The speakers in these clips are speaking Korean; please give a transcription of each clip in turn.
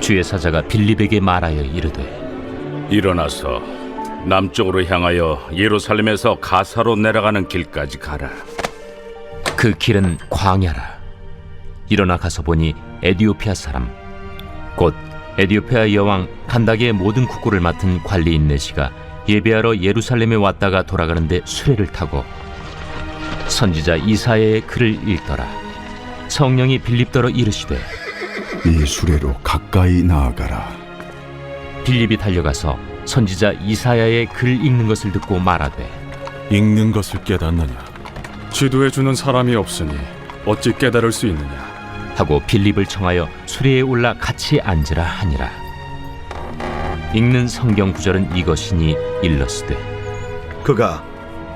주의 사자가 빌립에게 말하여 이르되 일어나서 남쪽으로 향하여 예루살렘에서 가사로 내려가는 길까지 가라. 그 길은 광야라. 일어나 가서 보니 에디오피아 사람 곧 에디오피아 여왕 칸다게의 모든 국고를 맡은 관리인 내시가 예배하러 예루살렘에 왔다가 돌아가는데 수레를 타고 선지자 이사야의 글을 읽더라. 성령이 빌립더러 이르시되 이 수레로 가까이 나아가라. 빌립이 달려가서 선지자 이사야의 글 읽는 것을 듣고 말하되 읽는 것을 깨닫느냐? 지도해 주는 사람이 없으니 어찌 깨달을 수 있느냐? 하고 빌립을 청하여 수레에 올라 같이 앉으라 하니라. 읽는 성경 구절은 이것이니 일러스되 그가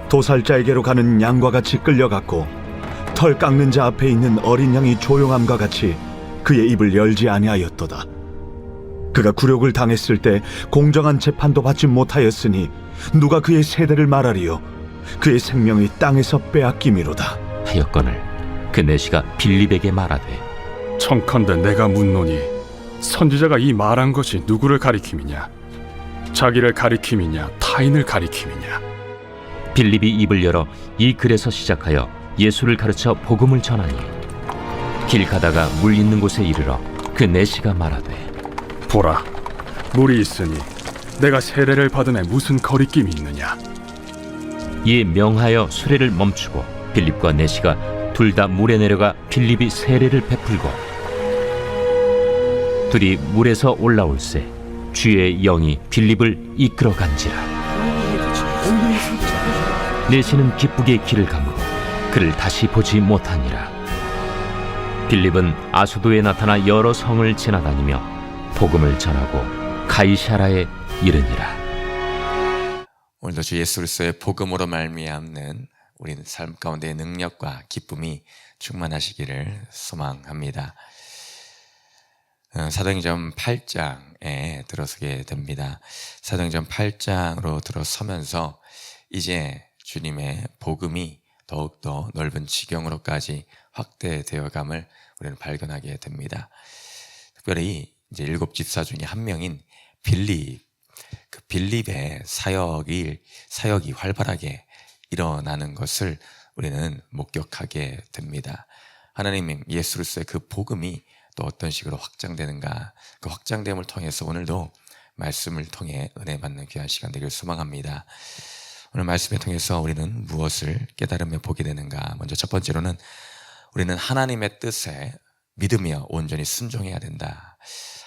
도살자에게로 가는 양과 같이 끌려갔고 털 깎는 자 앞에 있는 어린 양이 조용함과 같이 그의 입을 열지 아니하였도다. 그가 굴욕을 당했을 때 공정한 재판도 받지 못하였으니 누가 그의 세대를 말하리요? 그의 생명이 땅에서 빼앗김이로다. 하였거늘 그 내시가 빌립에게 말하되 청컨대 내가 묻노니 선지자가 이 말한 것이 누구를 가리킴이냐? 자기를 가리킴이냐? 타인을 가리킴이냐? 빌립이 입을 열어 이 글에서 시작하여 예수를 가르쳐 복음을 전하니 길 가다가 물 있는 곳에 이르러 그 내시가 말하되 보라, 물이 있으니 내가 세례를 받음에 무슨 거리낌이 있느냐? 이에 명하여 수레를 멈추고 빌립과 내시가 둘 다 물에 내려가 빌립이 세례를 베풀고 둘이 물에서 올라올새 주의 영이 빌립을 이끌어 간지라. 내시는 기쁘게 길을 가므로 그를 다시 보지 못하니라. 빌립은 아수도에 나타나 여러 성을 지나다니며 복음을 전하고 가이사라에 이르니라. 오늘도 주 예수 그리스도의 복음으로 말미암는 우리는 삶 가운데의 능력과 기쁨이 충만하시기를 소망합니다. 사도행전 8장에 들어서게 됩니다. 사도행전 8장으로 들어서면서 이제 주님의 복음이 더욱더 넓은 지경으로까지 확대되어감을 우리는 발견하게 됩니다. 특별히 이제 7 집사 중에 한 명인 빌립, 그 빌립의 사역이 활발하게 일어나는 것을 우리는 목격하게 됩니다. 하나님 예수 그리스도의 그 복음이 또 어떤 식으로 확장되는가, 그 확장됨을 통해서 오늘도 말씀을 통해 은혜 받는 귀한 시간 되길 소망합니다. 오늘 말씀을 통해서 우리는 무엇을 깨달으며 보게 되는가? 먼저 첫 번째로는 우리는 하나님의 뜻에 믿으며 온전히 순종해야 된다.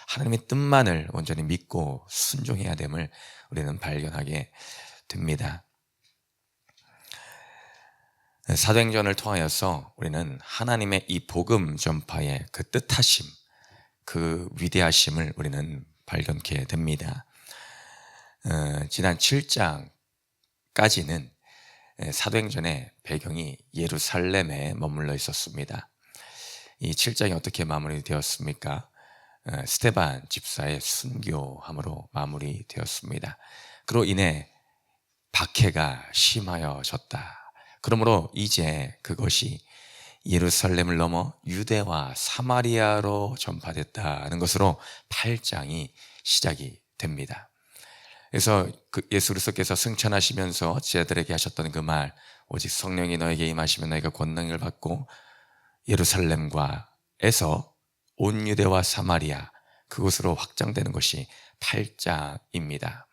하나님의 뜻만을 온전히 믿고 순종해야 됨을 우리는 발견하게 됩니다. 사도행전을 통하여서 우리는 하나님의 이 복음 전파의 그 뜻하심, 그 위대하심을 우리는 발견케 됩니다. 지난 7장까지는 사도행전의 배경이 예루살렘에 머물러 있었습니다. 이 7장이 어떻게 마무리되었습니까? 스데반 집사의 순교함으로 마무리되었습니다. 그로 인해 박해가 심하여졌다. 그러므로 이제 그것이 예루살렘을 넘어 유대와 사마리아로 전파됐다는 것으로 8장이 시작이 됩니다. 그래서 예수 그리스도께서 승천하시면서 제자들에게 하셨던 그 말, 오직 성령이 너에게 임하시면 너희가 권능을 받고 예루살렘과에서 온 유대와 사마리아 그곳으로 확장되는 것이 8장입니다.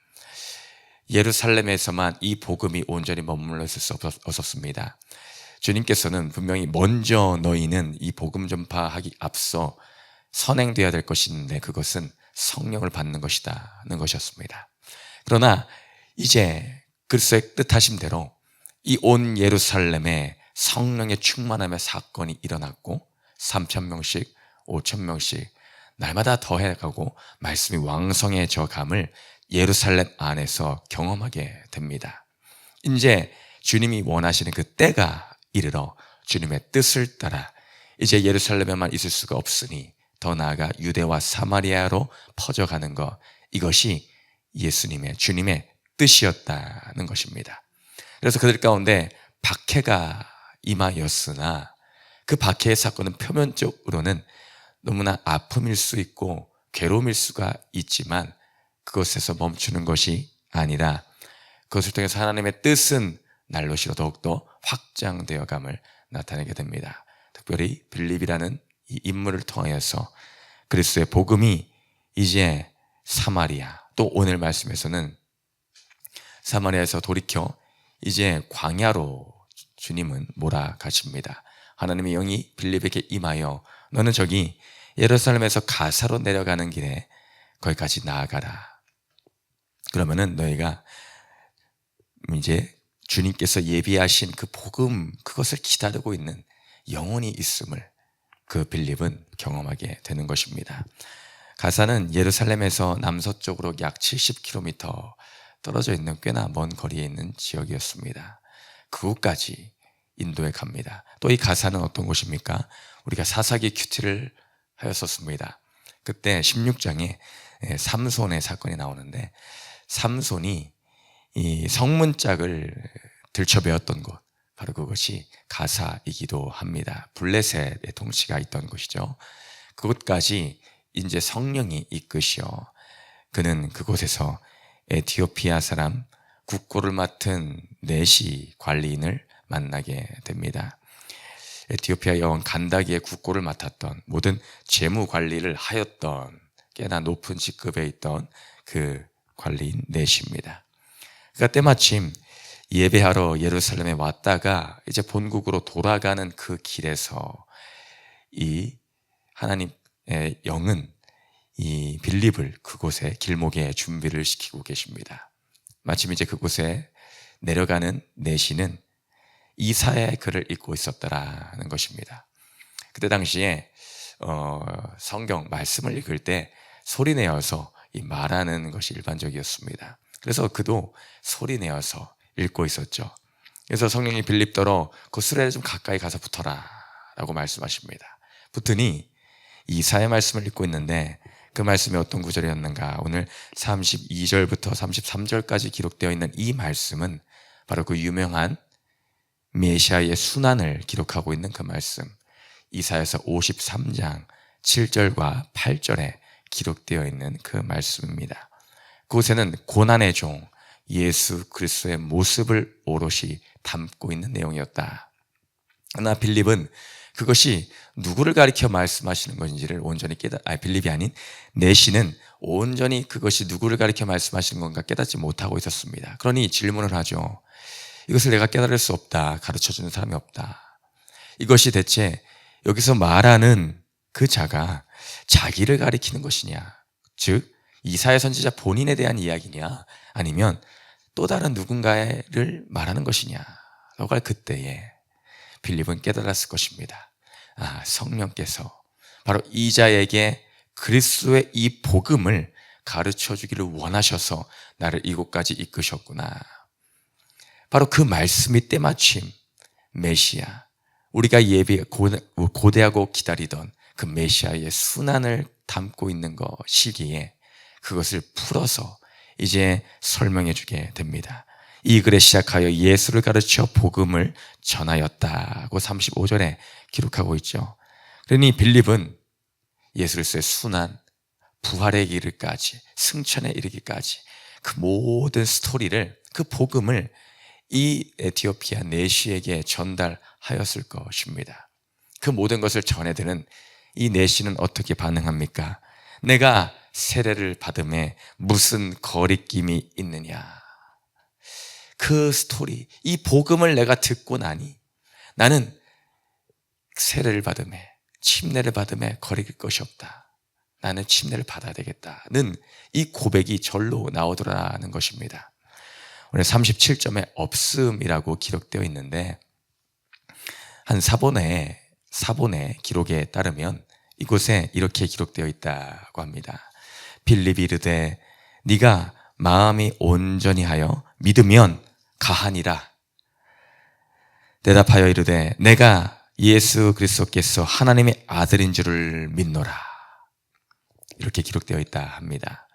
예루살렘에서만 이 복음이 온전히 머물러 있을 수 없었습니다. 주님께서는 분명히 먼저 너희는 이 복음 전파하기 앞서 선행되어야 될 것이 있는데 그것은 성령을 받는 것이다는 것이었습니다. 그러나 이제 그리스도의 뜻하신 대로 이 온 예루살렘에 성령의 충만함의 사건이 일어났고 3,000명씩 5,000명씩 날마다 더해가고 말씀이 왕성해져 감을 예루살렘 안에서 경험하게 됩니다. 이제 주님이 원하시는 그 때가 이르러 주님의 뜻을 따라 이제 예루살렘에만 있을 수가 없으니 더 나아가 유대와 사마리아로 퍼져가는 것, 이것이 예수님의 주님의 뜻이었다는 것입니다. 그래서 그들 가운데 박해가 임하였으나 그 박해의 사건은 표면적으로는 너무나 아픔일 수 있고 괴로움일 수가 있지만 그것에서 멈추는 것이 아니라 그것을 통해서 하나님의 뜻은 날로시로 더욱더 확장되어감을 나타내게 됩니다. 특별히 빌립이라는 이 인물을 통하여서 그리스도의 복음이 이제 사마리아, 또 오늘 말씀에서는 사마리아에서 돌이켜 이제 광야로 주님은 몰아가십니다. 하나님의 영이 빌립에게 임하여 너는 저기 예루살렘에서 가사로 내려가는 길에 거기까지 나아가라. 그러면은 너희가 이제 주님께서 예비하신 그 복음, 그것을 기다리고 있는 영혼이 있음을 그 빌립은 경험하게 되는 것입니다. 가사는 예루살렘에서 남서쪽으로 약 70km 떨어져 있는 꽤나 먼 거리에 있는 지역이었습니다. 그곳까지 인도에 갑니다. 또 이 가사는 어떤 곳입니까? 우리가 사사기 큐티를 하였었습니다. 그때 16장에 삼손의 사건이 나오는데 삼손이 이 성문짝을 들춰배웠던 곳, 바로 그것이 가사이기도 합니다. 블레셋의 통치가 있던 곳이죠. 그곳까지 이제 성령이 이끄시어 그는 그곳에서 에티오피아 사람 국고를 맡은 네시 관리인을 만나게 됩니다. 에티오피아 여왕 간다기의 국고를 맡았던, 모든 재무 관리를 하였던 꽤나 높은 직급에 있던 그 관리인 네시입니다. 그러니까 때마침 예배하러 예루살렘에 왔다가 이제 본국으로 돌아가는 그 길에서 이 하나님의 영은 이 빌립을 그곳에 길목에 준비를 시키고 계십니다. 마침 이제 그곳에 내려가는 네시는 이사야의 글을 읽고 있었다라는 것입니다. 그때 당시에 성경 말씀을 읽을 때 소리내어서 이 말하는 것이 일반적이었습니다. 그래서 그도 소리내어서 읽고 있었죠. 그래서 성령이 빌립더러 그 수레에 좀 가까이 가서 붙어라 라고 말씀하십니다. 붙으니 이사야 말씀을 읽고 있는데 그 말씀이 어떤 구절이었는가? 오늘 32절부터 33절까지 기록되어 있는 이 말씀은 바로 그 유명한 메시아의 순환을 기록하고 있는 그 말씀, 이사야서 53장 7절과 8절에 기록되어 있는 그 말씀입니다. 그곳에는 고난의 종 예수 그리스도의 모습을 오롯이 담고 있는 내용이었다. 그러나 빌립은 그것이 누구를 가리켜 말씀하시는 것인지를 온전히 빌립이 아닌 네시는 온전히 그것이 누구를 가리켜 말씀하시는 건가 깨닫지 못하고 있었습니다. 그러니 질문을 하죠. 이것을 내가 깨달을 수 없다. 가르쳐주는 사람이 없다. 이것이 대체 여기서 말하는 그 자가 자기를 가리키는 것이냐, 즉 이사야 선지자 본인에 대한 이야기냐, 아니면 또 다른 누군가를 말하는 것이냐 라고 할 그때에 빌립은 깨달았을 것입니다. 성령께서 바로 이 자에게 그리스도의 이 복음을 가르쳐 주기를 원하셔서 나를 이곳까지 이끄셨구나. 바로 그 말씀이 때마침 메시아, 우리가 고대하고 기다리던 그 메시아의 순환을 담고 있는 것이기에 그것을 풀어서 이제 설명해 주게 됩니다. 이 글에 시작하여 예수를 가르쳐 복음을 전하였다고 35절에 기록하고 있죠. 그러니 빌립은 예수 그리스도의 순환, 부활의 길까지, 승천에 이르기까지 그 모든 스토리를, 그 복음을 이 에티오피아 네시에게 전달하였을 것입니다. 그 모든 것을 전해드는 이 네시는 어떻게 반응합니까? 내가 세례를 받음에 무슨 거리낌이 있느냐. 그 스토리, 이 복음을 내가 듣고 나니 나는 세례를 받음에, 침례를 받음에 거리낄 것이 없다. 나는 침례를 받아야 되겠다는 이 고백이 절로 나오더라는 것입니다. 오늘 37점에 없음이라고 기록되어 있는데 한 사본의 기록에 따르면 이곳에 이렇게 기록되어 있다고 합니다. 빌립이 이르되 네가 마음이 온전히 하여 믿으면 가하니라. 대답하여 이르되 내가 예수 그리스도께서 하나님의 아들인 줄을 믿노라. 이렇게 기록되어 있다 합니다.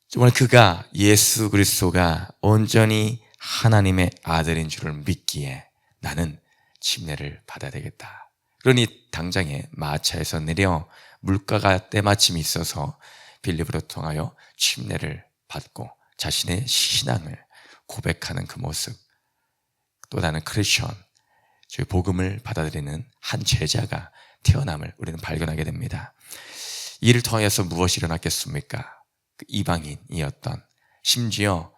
정말 그가 예수 그리스도가 온전히 하나님의 아들인 줄을 믿기에 나는 침례를 받아야 되겠다. 그러니 당장에 마차에서 내려 물가가 때마침 있어서 빌립으로 통하여 침례를 받고 자신의 신앙을 고백하는 그 모습, 또 다른 크리스천, 즉 복음을 받아들이는 한 제자가 태어남을 우리는 발견하게 됩니다. 이를 통하여서 무엇이 일어났겠습니까? 그 이방인이었던, 심지어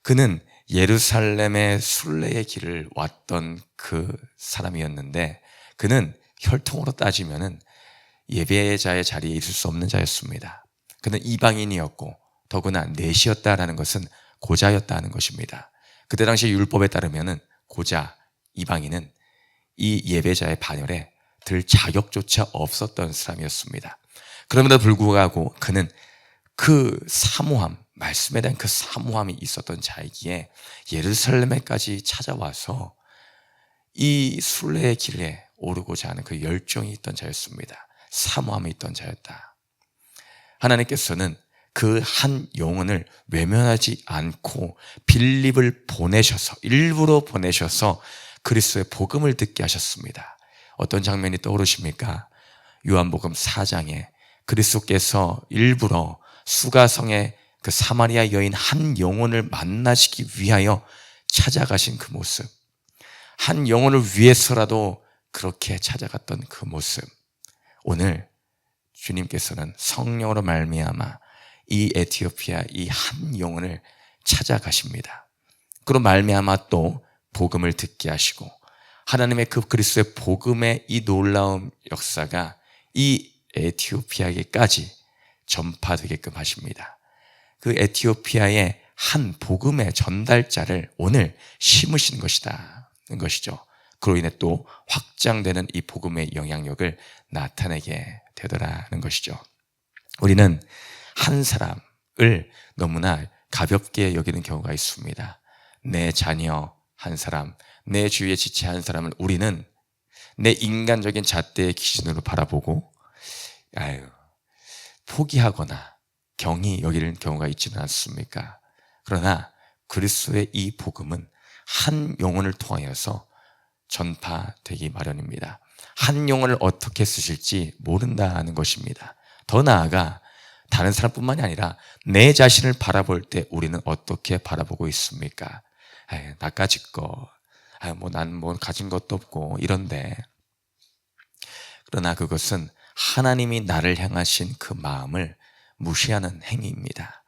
그는 예루살렘의 순례의 길을 왔던 그 사람이었는데, 그는 혈통으로 따지면은 예배자의 자리에 있을 수 없는 자였습니다. 그는 이방인이었고 더구나 넷이었다라는 것은 고자였다는 것입니다. 그때 당시 율법에 따르면은 고자, 이방인은 이 예배자의 반열에 들 자격조차 없었던 사람이었습니다. 그럼에도 불구하고 그는 그 사모함, 말씀에 대한 그 사모함이 있었던 자이기에 예루살렘에까지 찾아와서 이 순례의 길에 오르고자 하는 그 열정이 있던 자였습니다. 사모함이 있던 자였다. 하나님께서는 그 한 영혼을 외면하지 않고 빌립을 보내셔서, 일부러 보내셔서 그리스도의 복음을 듣게 하셨습니다. 어떤 장면이 떠오르십니까? 요한복음 4장에 그리스도께서 일부러 수가성의 그 사마리아 여인 한 영혼을 만나시기 위하여 찾아가신 그 모습, 한 영혼을 위해서라도 그렇게 찾아갔던 그 모습, 오늘 주님께서는 성령으로 말미암아 이 에티오피아 이 한 영혼을 찾아가십니다. 그로 말미암아 또 복음을 듣게 하시고 하나님의 그 그리스도의 복음의 이 놀라운 역사가 이 에티오피아에까지 전파되게끔 하십니다. 그 에티오피아의 한 복음의 전달자를 오늘 심으신 것이죠. 그로 인해 또 확장되는 이 복음의 영향력을 나타내게 되더라는 것이죠. 우리는 한 사람을 너무나 가볍게 여기는 경우가 있습니다. 내 자녀 한 사람, 내 주위에 지체 한 사람을 우리는 내 인간적인 잣대의 기준으로 바라보고 포기하거나 경히 여기는 경우가 있지는 않습니까? 그러나 그리스도의 이 복음은 한 영혼을 통하여서 전파되기 마련입니다. 한 영혼을 어떻게 쓰실지 모른다는 것입니다. 더 나아가 다른 사람뿐만이 아니라 내 자신을 바라볼 때 우리는 어떻게 바라보고 있습니까? 나까짓 거, 난 가진 것도 없고 이런데, 그러나 그것은 하나님이 나를 향하신 그 마음을 무시하는 행위입니다.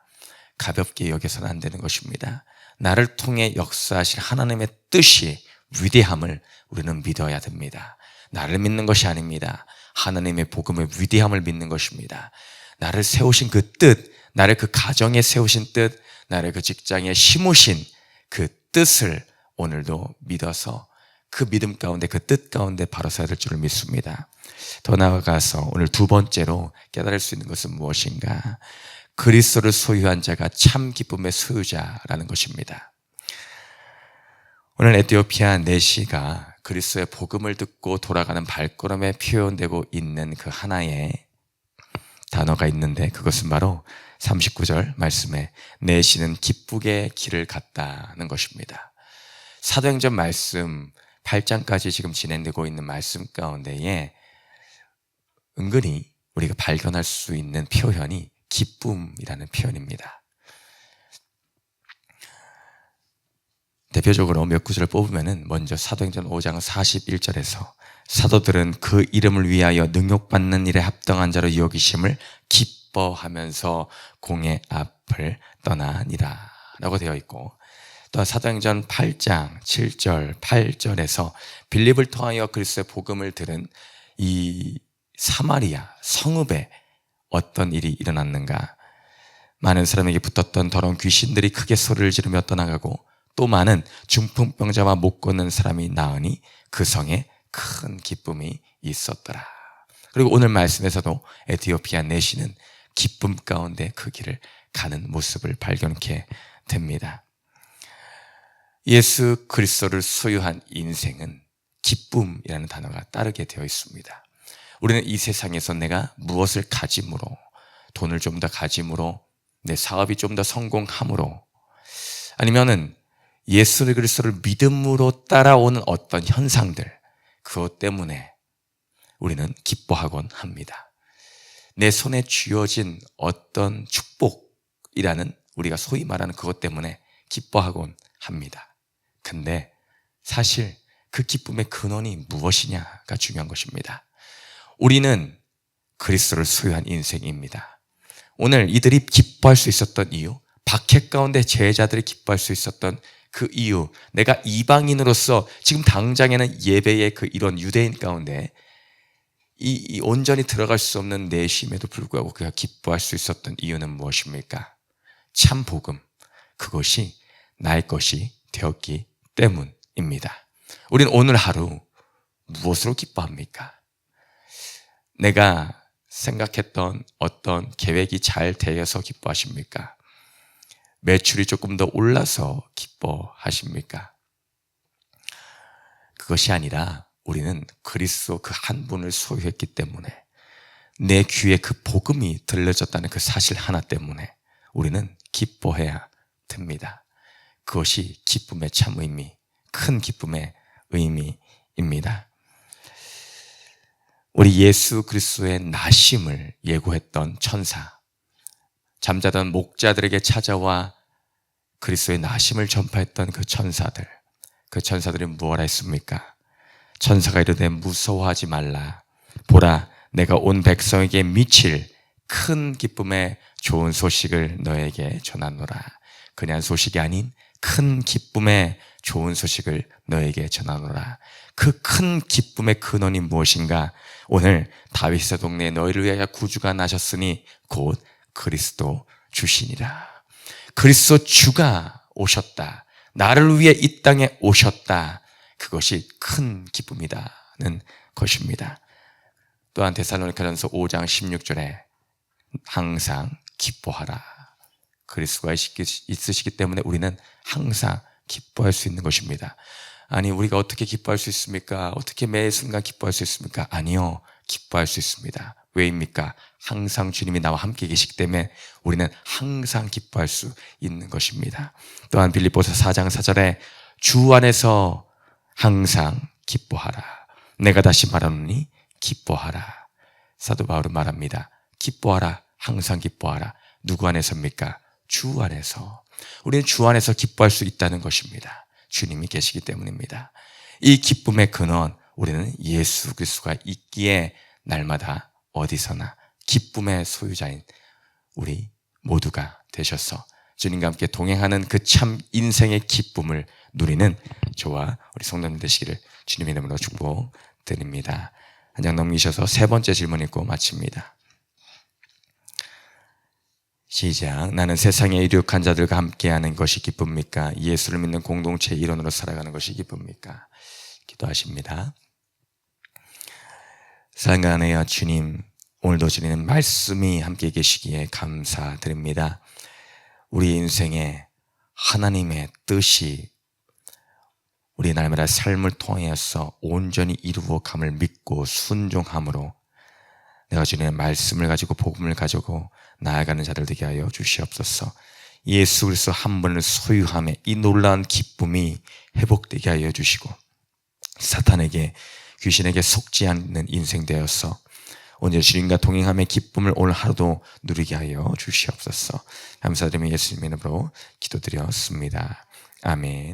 가볍게 여겨서는 안 되는 것입니다. 나를 통해 역사하실 하나님의 뜻이 위대함을 우리는 믿어야 됩니다. 나를 믿는 것이 아닙니다. 하나님의 복음의 위대함을 믿는 것입니다. 나를 세우신 그 뜻, 나를 그 가정에 세우신 뜻, 나를 그 직장에 심으신 그 뜻을 오늘도 믿어서 그 믿음 가운데, 그 뜻 가운데 바로 서야 될 줄을 믿습니다. 더 나아가서 오늘 두 번째로 깨달을 수 있는 것은 무엇인가? 그리스도를 소유한 자가 참 기쁨의 소유자라는 것입니다. 오늘 에티오피아 내시가 그리스도의 복음을 듣고 돌아가는 발걸음에 표현되고 있는 그 하나의 단어가 있는데, 그것은 바로 39절 말씀에 내시는 기쁘게 길을 갔다는 것입니다. 사도행전 말씀 8장까지 지금 진행되고 있는 말씀 가운데에 은근히 우리가 발견할 수 있는 표현이 기쁨이라는 표현입니다. 대표적으로 몇 구절을 뽑으면은 먼저 사도행전 5장 41절에서 사도들은 그 이름을 위하여 능욕받는 일에 합당한 자로 여기심을 기뻐하면서 공의 앞을 떠나니라 라고 되어 있고, 또 사도행전 8장 7절 8절에서 빌립을 통하여 그리스도의 복음을 들은 이 사마리아 성읍에 어떤 일이 일어났는가? 많은 사람에게 붙었던 더러운 귀신들이 크게 소리를 지르며 떠나가고 또 많은 중풍병자와 못 걷는 사람이 나으니 그 성에 큰 기쁨이 있었더라. 그리고 오늘 말씀에서도 에티오피아 내시는 기쁨 가운데 그 길을 가는 모습을 발견케 됩니다. 예수 그리스도를 소유한 인생은 기쁨이라는 단어가 따르게 되어 있습니다. 우리는 이 세상에서 내가 무엇을 가짐으로, 돈을 좀 더 가짐으로, 내 사업이 좀 더 성공함으로, 아니면은 예수 그리스도를 믿음으로 따라오는 어떤 현상들, 그것 때문에 우리는 기뻐하곤 합니다. 내 손에 쥐어진 어떤 축복이라는 우리가 소위 말하는 그것 때문에 기뻐하곤 합니다. 근데 사실 그 기쁨의 근원이 무엇이냐가 중요한 것입니다. 우리는 그리스도를 소유한 인생입니다. 오늘 이들이 기뻐할 수 있었던 이유, 박해 가운데 제자들이 기뻐할 수 있었던 그 이유, 내가 이방인으로서 지금 당장에는 예배의 그 이런 유대인 가운데 이 온전히 들어갈 수 없는 내심에도 불구하고 그가 기뻐할 수 있었던 이유는 무엇입니까? 참 복음, 그것이 나의 것이 되었기 때문입니다. 우리는 오늘 하루 무엇으로 기뻐합니까? 내가 생각했던 어떤 계획이 잘 되어서 기뻐하십니까? 매출이 조금 더 올라서 기뻐하십니까? 그것이 아니라 우리는 그리스도 그 한 분을 소유했기 때문에 내 귀에 그 복음이 들려졌다는 그 사실 하나 때문에 우리는 기뻐해야 됩니다. 그것이 기쁨의 참 의미, 큰 기쁨의 의미입니다. 우리 예수 그리스도의 나심을 예고했던 천사, 잠자던 목자들에게 찾아와 그리스도의 나심을 전파했던 그 천사들이 무엇라 했습니까? 천사가 이르되 무서워하지 말라. 보라, 내가 온 백성에게 미칠 큰 기쁨의 좋은 소식을 너에게 전하노라. 그냥 소식이 아닌 큰 기쁨의 좋은 소식을 너에게 전하노라. 그 큰 기쁨의 근원이 무엇인가? 오늘 다윗의 동네에 너희를 위하여 구주가 나셨으니 곧 그리스도 주시니라. 그리스도 주가 오셨다. 나를 위해 이 땅에 오셨다. 그것이 큰 기쁨이다는 것입니다. 또한 데살로니가전서 5장 16절에 항상 기뻐하라. 그리스도가 있으시기 때문에 우리는 항상 기뻐할 수 있는 것입니다. 아니, 우리가 어떻게 기뻐할 수 있습니까? 어떻게 매 순간 기뻐할 수 있습니까? 아니요, 기뻐할 수 있습니다. 왜입니까? 항상 주님이 나와 함께 계시기 때문에 우리는 항상 기뻐할 수 있는 것입니다. 또한 빌립보서 4장 4절에 주 안에서 항상 기뻐하라. 내가 다시 말하노니 기뻐하라. 사도 바울은 말합니다. 기뻐하라. 항상 기뻐하라. 누구 안에서입니까? 주 안에서. 우리는 주 안에서 기뻐할 수 있다는 것입니다. 주님이 계시기 때문입니다. 이 기쁨의 근원, 우리는 예수 그리스도가 있기에 날마다 어디서나 기쁨의 소유자인 우리 모두가 되셔서 주님과 함께 동행하는 그 참 인생의 기쁨을 누리는 저와 우리 성도님 되시기를 주님의 이름으로 축복드립니다. 한 장 넘기셔서 세 번째 질문 읽고 마칩니다. 시작. 나는 세상에 이륙한 자들과 함께하는 것이 기쁩니까? 예수를 믿는 공동체의 일원으로 살아가는 것이 기쁩니까? 기도하십니다. 사랑하는 주님, 오늘도 주님은 말씀이 함께 계시기에 감사드립니다. 우리 인생에 하나님의 뜻이 우리 날마다 삶을 통해서 온전히 이루어감을 믿고 순종함으로 내가 주님의 말씀을 가지고 복음을 가지고 나아가는 자들 되게 하여 주시옵소서. 예수 그리스도 한 분을 소유함에 이 놀라운 기쁨이 회복되게 하여 주시고 사탄에게 귀신에게 속지 않는 인생 되어서 오늘 주님과 동행함의 기쁨을 오늘 하루도 누리게 하여 주시옵소서. 감사드리며 예수님의 이름으로 기도드렸습니다. 아멘.